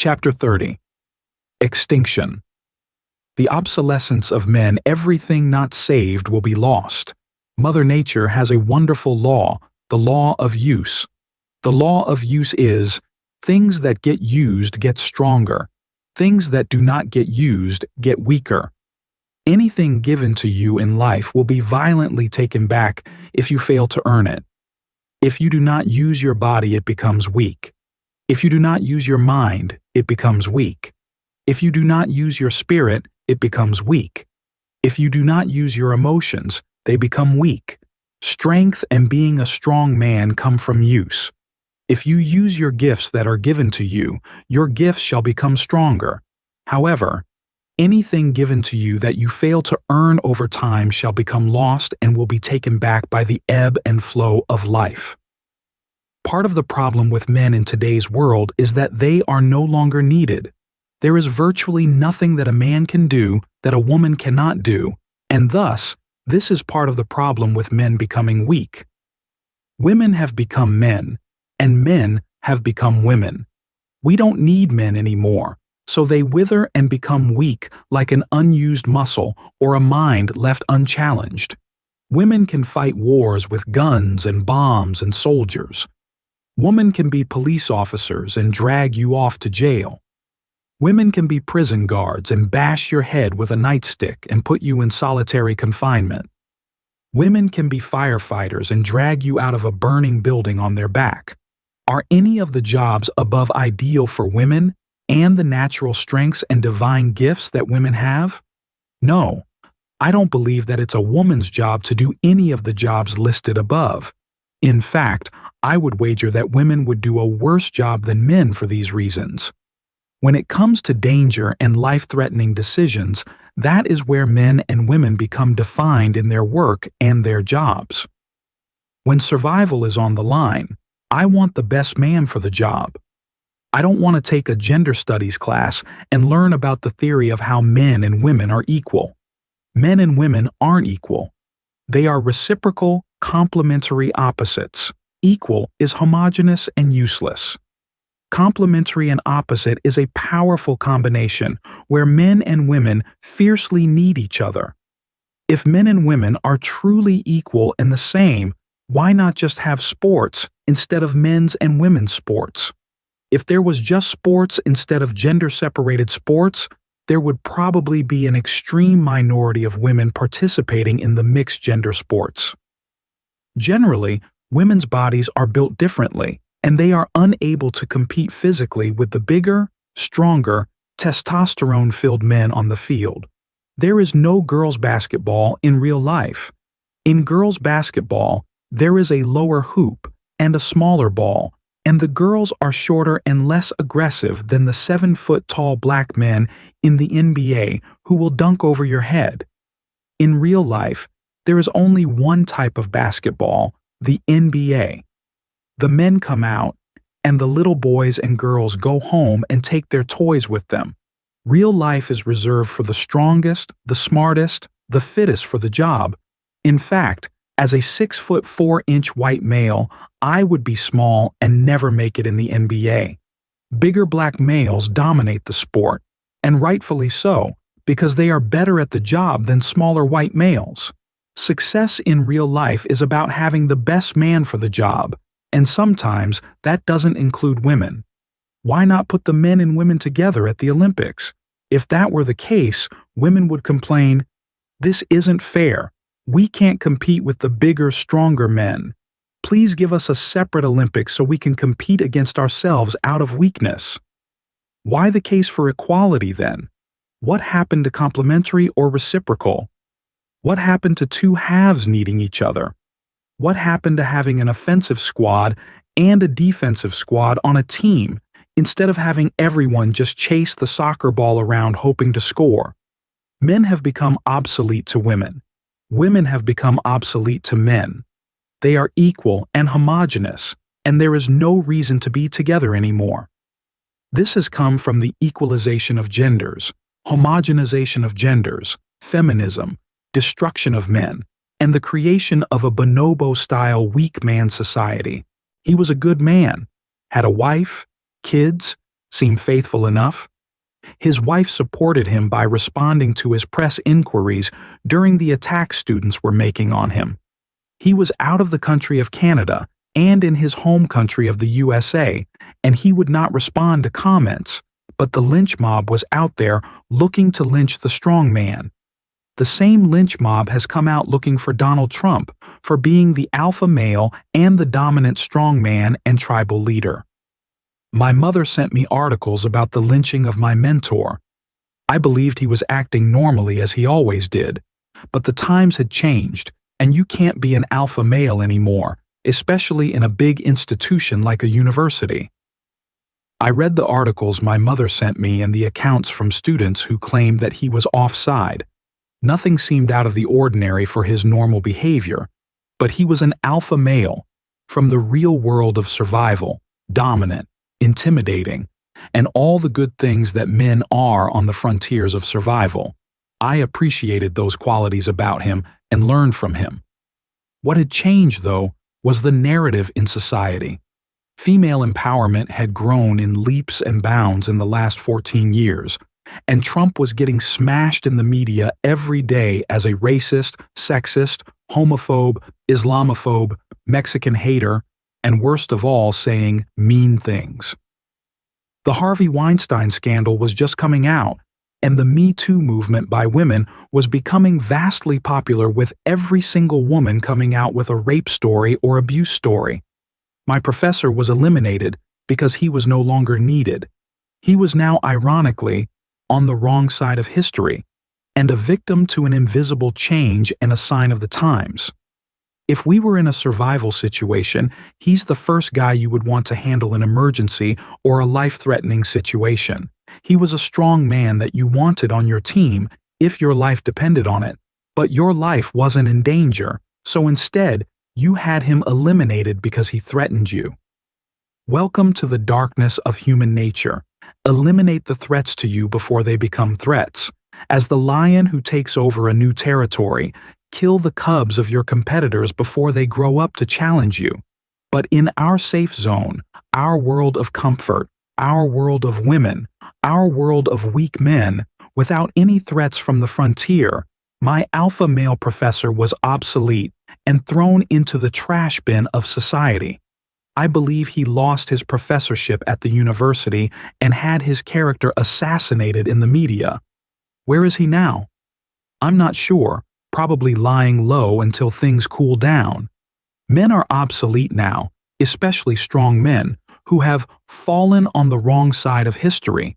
Chapter 30. Extinction. The obsolescence of men, everything not saved will be lost. Mother Nature has a wonderful law, the law of use. The law of use is, things that get used get stronger. Things that do not get used get weaker. Anything given to you in life will be violently taken back if you fail to earn it. If you do not use your body, it becomes weak. If you do not use your mind, it becomes weak. If you do not use your spirit, it becomes weak. If you do not use your emotions, they become weak. Strength and being a strong man come from use. If you use your gifts that are given to you, your gifts shall become stronger. However, anything given to you that you fail to earn over time shall become lost and will be taken back by the ebb and flow of life. Part of the problem with men in today's world is that they are no longer needed. There is virtually nothing that a man can do that a woman cannot do, and thus, this is part of the problem with men becoming weak. Women have become men, and men have become women. We don't need men anymore, so they wither and become weak like an unused muscle or a mind left unchallenged. Women can fight wars with guns and bombs and soldiers. Women can be police officers and drag you off to jail. Women can be prison guards and bash your head with a nightstick and put you in solitary confinement. Women can be firefighters and drag you out of a burning building on their back. Are any of the jobs above ideal for women and the natural strengths and divine gifts that women have? No, I don't believe that it's a woman's job to do any of the jobs listed above. In fact, I would wager that women would do a worse job than men for these reasons. When it comes to danger and life-threatening decisions, that is where men and women become defined in their work and their jobs. When survival is on the line, I want the best man for the job. I don't want to take a gender studies class and learn about the theory of how men and women are equal. Men and women aren't equal. They are reciprocal, complementary opposites. Equal is homogeneous and useless. Complementary and opposite is a powerful combination where men and women fiercely need each other. If men and women are truly equal and the same, why not just have sports instead of men's and women's sports? If there was just sports instead of gender-separated sports, there would probably be an extreme minority of women participating in the mixed-gender sports. Generally, women's bodies are built differently, and they are unable to compete physically with the bigger, stronger, testosterone-filled men on the field. There is no girls' basketball in real life. In girls' basketball, there is a lower hoop and a smaller ball, and the girls are shorter and less aggressive than the 7-foot-tall black men in the NBA who will dunk over your head. In real life, there is only one type of basketball, the NBA. The men come out, and the little boys and girls go home and take their toys with them. Real life is reserved for the strongest, the smartest, the fittest for the job. In fact, as a 6'4" white male, I would be small and never make it in the NBA. Bigger black males dominate the sport, and rightfully so, because they are better at the job than smaller white males. Success in real life is about having the best man for the job, and sometimes that doesn't include women. Why not put the men and women together at the Olympics? If that were the case, women would complain, "This isn't fair. We can't compete with the bigger, stronger men. Please give us a separate Olympics so we can compete against ourselves out of weakness." Why the case for equality then? What happened to complementary or reciprocal? What happened to two halves needing each other? What happened to having an offensive squad and a defensive squad on a team instead of having everyone just chase the soccer ball around hoping to score? Men have become obsolete to women. Women have become obsolete to men. They are equal and homogeneous, and there is no reason to be together anymore. This has come from the equalization of genders, homogenization of genders, feminism, destruction of men, and the creation of a bonobo-style weak man society. He was a good man, had a wife, kids, Seem faithful enough? His wife supported him by responding to his press inquiries during the attacks students were making on him. He was out of the country of Canada and in his home country of the USA, and he would not respond to comments, but the lynch mob was out there looking to lynch the strong man. The same lynch mob has come out looking for Donald Trump for being the alpha male and the dominant strong man and tribal leader. My mother sent me articles about the lynching of my mentor. I believed he was acting normally as he always did, but the times had changed, and you can't be an alpha male anymore, especially in a big institution like a university. I read the articles my mother sent me and the accounts from students who claimed that he was offside. Nothing seemed out of the ordinary for his normal behavior, but he was an alpha male from the real world of survival, dominant, intimidating, and all the good things that men are on the frontiers of survival. I appreciated those qualities about him and learned from him. What had changed, though, was the narrative in society. Female empowerment had grown in leaps and bounds in the last 14 years, and Trump was getting smashed in the media every day as a racist, sexist, homophobe, Islamophobe, Mexican hater, and worst of all, saying mean things. The Harvey Weinstein scandal was just coming out, and the Me Too movement by women was becoming vastly popular, with every single woman coming out with a rape story or abuse story. My professor was eliminated because he was no longer needed. He was now, ironically, on the wrong side of history, and a victim to an invisible change and a sign of the times. If we were in a survival situation, he's the first guy you would want to handle an emergency or a life-threatening situation. He was a strong man that you wanted on your team if your life depended on it, but your life wasn't in danger, so instead, you had him eliminated because he threatened you. Welcome to the darkness of human nature. Eliminate the threats to you before they become threats. As the lion who takes over a new territory, kill the cubs of your competitors before they grow up to challenge you. But in our safe zone, our world of comfort, our world of women, our world of weak men, without any threats from the frontier, my alpha male professor was obsolete and thrown into the trash bin of society. I believe he lost his professorship at the university and had his character assassinated in the media. Where is he now? I'm not sure, probably lying low until things cool down. Men are obsolete now, especially strong men, who have fallen on the wrong side of history.